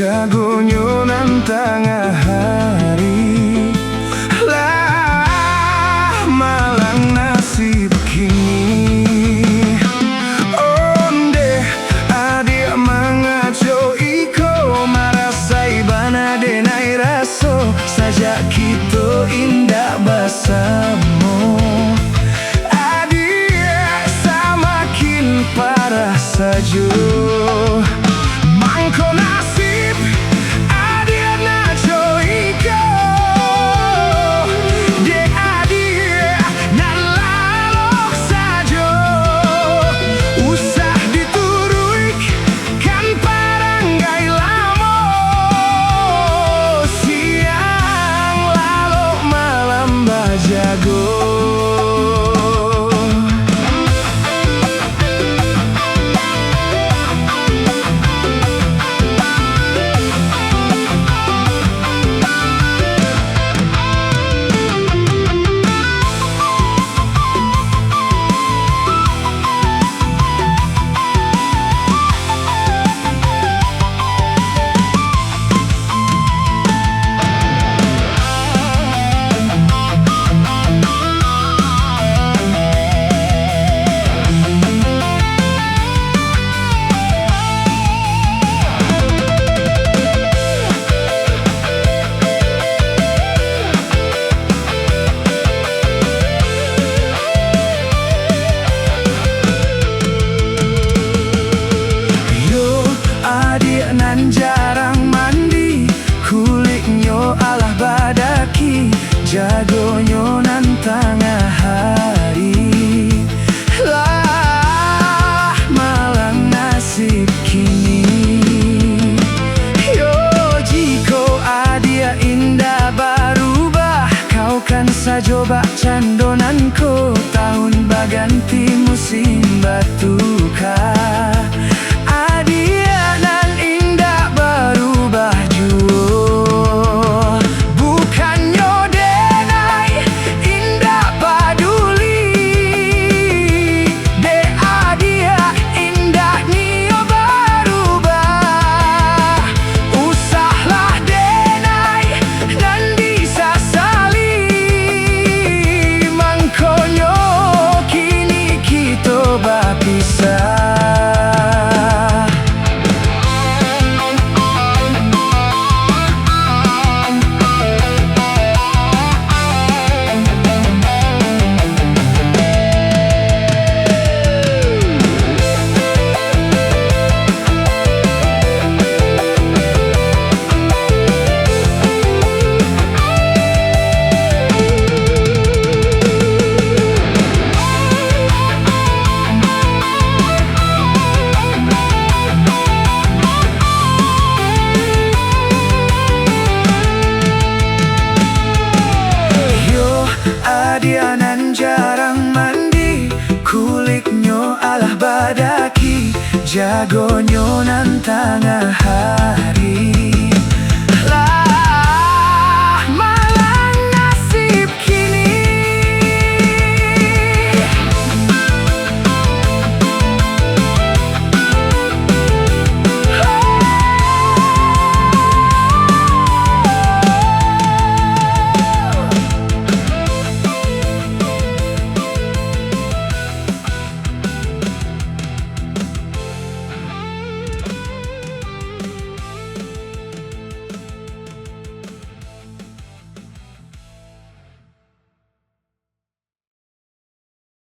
jagonyo nan tengah hari. Lah malang nasib kini. Onde adik mengaco iko marasai bana denai raso saja kita indah bersama. Adik semakin parah saja. Mangko nasib adik naco iko dek adik nan lalok saja. Usah dituruik kan paranggai lamo. Siang lalok malam bajago. Nan jarang mandi, kulitnya alah badaki, jagonyo nan tengah hari. Lah malang nasib kini. Yo jiko adia indah berubah, kau kan saja bak candonanku. Tahun baganti musim bertukar. Dia nan jarang mandi, kulitnya alah badaki, jagonyo nan tengah hari.